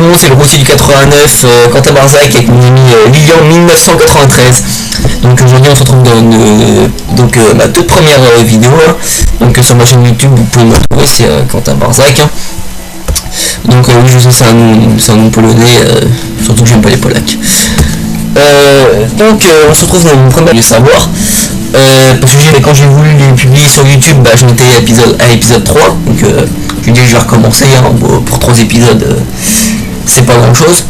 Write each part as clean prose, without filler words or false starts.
le monde, c'est le routier du 89, Quentin Barzac avec mon ami Lilian 1993. Donc aujourd'hui on se retrouve dans ma toute première vidéo hein. Donc sur ma chaîne YouTube vous pouvez me retrouver, c'est Quentin Barzac hein. Donc oui je sais c'est un nom polonais, surtout que j'aime pas les Polacs. On se retrouve dans mon premier savoir. Parce que quand j'ai voulu les publier sur YouTube, bah, j'en étais à l'épisode 3, donc je dis que je vais recommencer hein, pour 3 épisodes, c'est pas grand chose.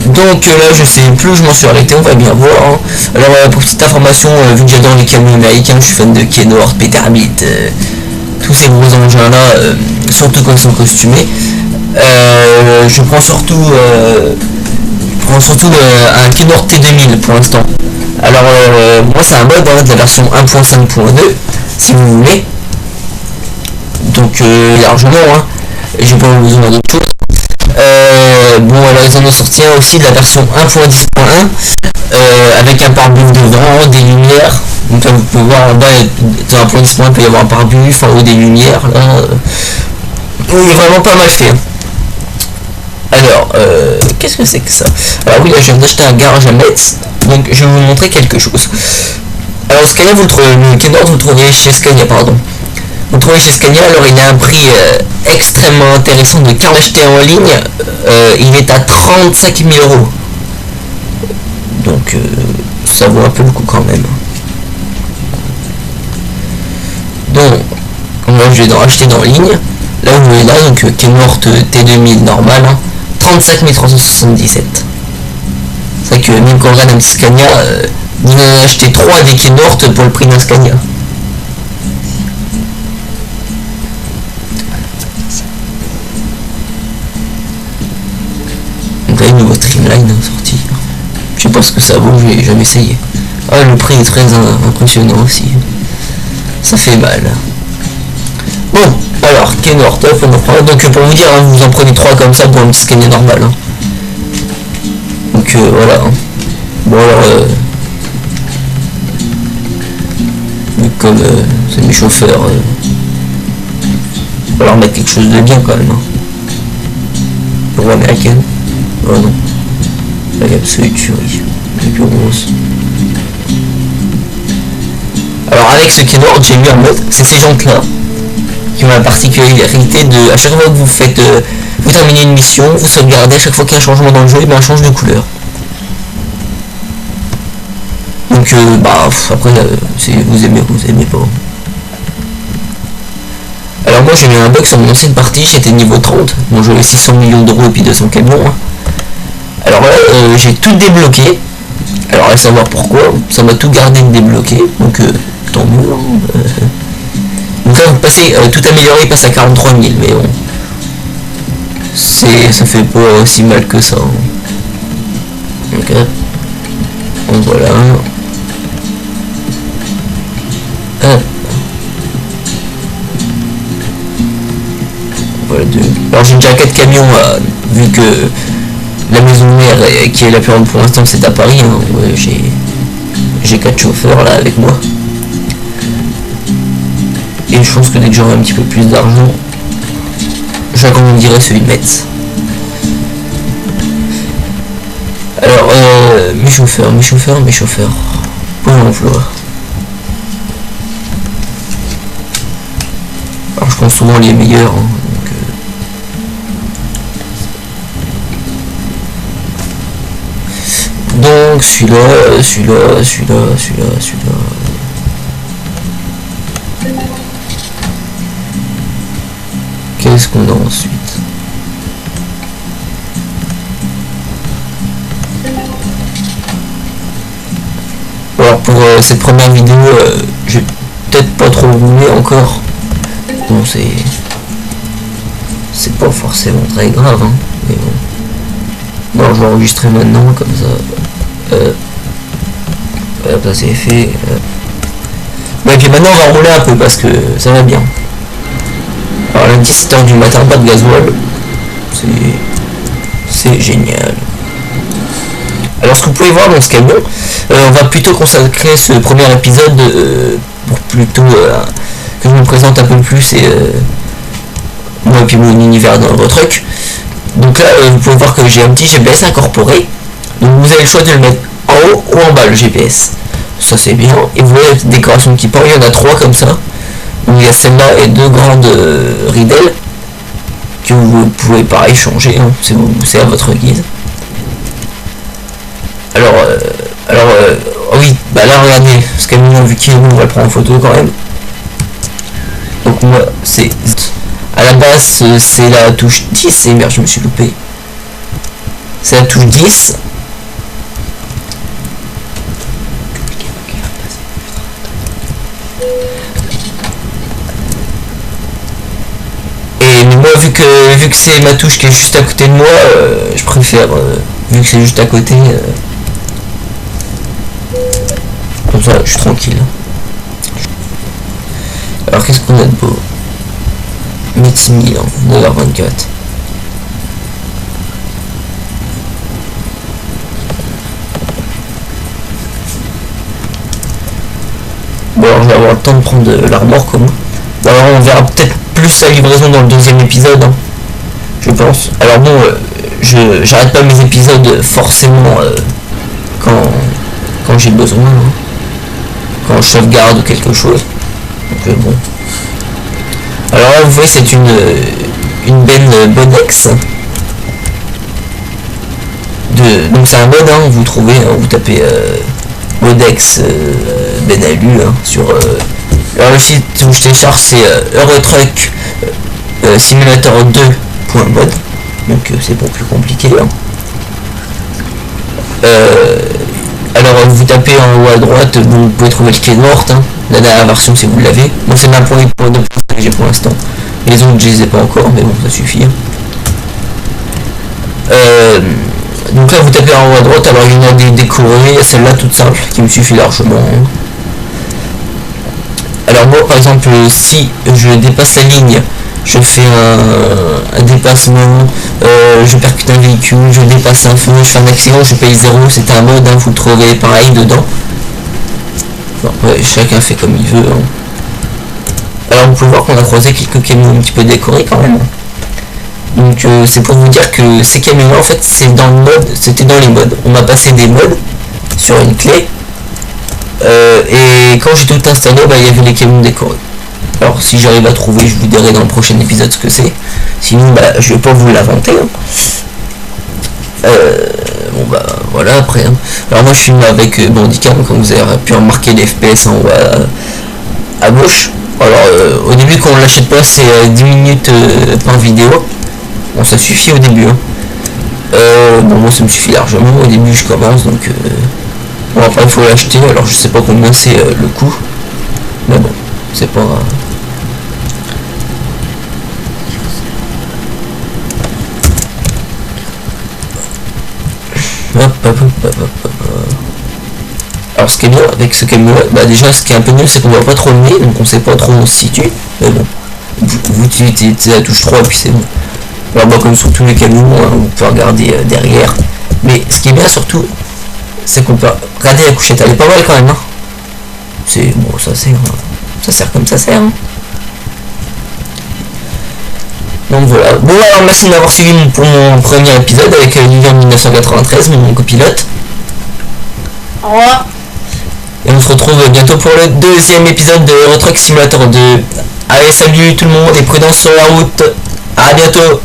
Donc là je sais plus où je m'en suis arrêté, on va bien voir hein. Alors pour petite information, vu que j'adore les camions américains, je suis fan de Kenworth, Peterbilt, tous ces gros engins là, surtout quand ils sont costumés. Je prends surtout un Kenworth T2000 pour l'instant. Alors moi c'est un mode hein, de la version 1.5.2 si vous voulez. Donc largement hein, j'ai pas besoin d'autre chose. Bon alors ils en ont sorti un aussi de la version 1.10.1 avec un pare-brise devant, des lumières. Donc là vous pouvez voir en bas dans un point 10.1 il peut y avoir un pare-brise, en haut des lumières là. Il est vraiment pas mal fait hein. Alors qu'est-ce que c'est que ça? Alors oui là je viens d'acheter un garage à Metz. Donc je vais vous montrer quelque chose. Alors Scania vous le Kenworth vous le trouvez chez Scania pardon. Vous le trouvez chez Scania, alors il a un prix extrêmement intéressant de car l'acheter en ligne. Il est à 35 000 €. Donc ça vaut un peu le coup quand même. Donc moi je vais acheter en ligne. Là vous voyez là donc Kenworth T2000 normal hein, 35 377. C'est vrai que même quand on regarde un petit Scania, vous en avez acheté 3 des Kenworth pour le prix d'un Scania. Donc là, une nouveau Streamline sorti. Je sais pas ce que ça vaut, j'ai jamais essayé. Ah, le prix est très impressionnant aussi. Ça fait mal. Bon, alors, Kenworth, hop, on en prend. Donc pour vous dire, hein, vous en prenez 3 comme ça pour un petit Scania normal. Hein. Donc voilà. Hein. Bon alors, comme c'est mes chauffeurs, on va leur mettre quelque chose de bien quand même. Hein. Pour américaine. Oh non. La absolue tuerie. Les plus grosses. Alors avec ce Kenworth, j'ai mis en mode, c'est ces jantes là qui ont la particularité de, à chaque fois que vous faites, vous terminez une mission, vous sauvegardez, à chaque fois qu'il y a un changement dans le jeu, et ben, elle change de couleur. Donc bah après si vous aimez pas. Alors moi j'ai mis un bug sur mon ancienne partie, j'étais niveau 30, bon j'avais 600 millions d'euros et puis 200 camions hein. Alors là j'ai tout débloqué. Alors à savoir pourquoi, ça m'a tout gardé de débloqué, donc tant mieux hein. Donc là vous passez tout amélioré, il passe à 43 000, mais bon ça fait pas si mal que ça hein. Ok. Donc voilà. Voilà deux. Alors j'ai déjà 4 camions vu que la maison mère qui est la plus grande pour l'instant c'est à Paris hein. Ouais, j'ai 4 chauffeurs là avec moi. Et je pense que dès que j'aurai un petit peu plus d'argent, j'agrandirai celui de Metz. Alors mes chauffeurs. Pour l'emploi. Alors je pense souvent les meilleurs hein, donc celui-là. Qu'est-ce qu'on a ensuite? Alors pour cette première vidéo, j'ai peut-être pas trop roulé encore. Bon c'est pas forcément très grave hein, mais bon. Bon je vais enregistrer maintenant comme ça. Voilà, ça c'est fait. Bon, et puis maintenant on va rouler un peu parce que ça va bien. Alors lundi 7h du matin, pas de gasoil. C'est génial. Alors ce que vous pouvez voir dans ce camion, on va plutôt consacrer ce premier épisode pour plutôt que je me présente un peu plus et moi et puis mon univers dans votre truc. Donc là vous pouvez voir que j'ai un petit GPS incorporé. Donc vous avez le choix de le mettre en haut ou en bas le GPS. Ça c'est bien. Et vous voyez la décoration qui part, il y en a 3 comme ça. Donc il y a celle-là et 2 grandes ridelles que vous pouvez pareil changer, hein. C'est à votre guise. Alors oh oui, bah là regardez, ce camion vu qu'il est bon, on va le prendre en photo quand même. Donc moi c'est à la base c'est la touche 10 et merde je me suis loupé. C'est la touche 10. Et moi vu que c'est ma touche qui est juste à côté de moi, je préfère vu que c'est juste à côté comme ça je suis tranquille. Alors qu'est-ce qu'on a de beau? Midi 1000, 9h24. Bon alors je vais avoir le temps de prendre de la remorque au moins. Bon alors on verra peut-être plus la livraison dans le 2e épisode, hein, je pense. Alors bon, j'arrête pas mes épisodes forcément quand j'ai besoin, hein, quand je sauvegarde ou quelque chose. Donc bon. Alors là vous voyez c'est une benne Bodex. Donc c'est un mode, hein, vous trouvez, hein, vous tapez Bodex Benalu hein, sur alors le site où je télécharge c'est Eurotruck Simulator 2.mod, donc c'est pas plus compliqué, hein. Alors vous tapez en haut à droite, vous pouvez trouver le quai morte, hein, la dernière version si vous l'avez. Moi c'est ma première que j'ai pour l'instant, les autres je les ai pas encore mais bon ça suffit, hein. Donc là vous tapez en haut à droite, alors il y en a des décorées, celle-là toute simple qui me suffit largement, hein. Alors moi par exemple si je dépasse la ligne, je fais un dépassement, je percute un véhicule, je dépasse un feu, je fais un accident, je paye 0, c'est un mode, hein, vous le trouvez pareil dedans. Bon, ouais, chacun fait comme il veut, hein. Alors vous pouvez voir qu'on a croisé quelques camions un petit peu décorés quand même. Donc c'est pour vous dire que ces camions là en fait c'est dans le mode, c'était dans les modes. On m'a passé des modes sur une clé. Et quand j'ai tout installé, bah, il y avait les camions décorés. Alors si j'arrive à trouver, je vous dirai dans le prochain épisode ce que c'est. Sinon bah je vais pas vous l'inventer, hein. Bon bah voilà après, hein. Alors moi je filme avec Bandicam, comme vous avez pu remarquer les FPS en haut à gauche. Alors au début quand on l'achète pas c'est 10 minutes par vidéo. Bon ça suffit au début, hein. Bon moi ça me suffit largement, au début je commence donc bon après il faut l'acheter, alors je sais pas combien c'est le coût. Mais bon, c'est pas... Alors ce qui est bien avec ce camion, bah déjà ce qui est un peu mieux c'est qu'on voit pas trop le nez, donc on sait pas trop où on se situe. Mais bon, vous utilisez la touche 3 et puis c'est bon. Alors bah, comme sur tous les camions, hein, vous pouvez regarder derrière. Mais ce qui est bien surtout, c'est qu'on peut regarder la couchette, elle est pas mal quand même, hein. C'est bon, ça sert comme ça sert, hein. Donc voilà. Bon alors merci d'avoir suivi pour mon premier épisode avec Lilian 1993, mon copilote. Au revoir. Et on se retrouve bientôt pour le 2e épisode de Eurotruck Simulator 2. Allez salut tout le monde et prudence sur la route. À bientôt.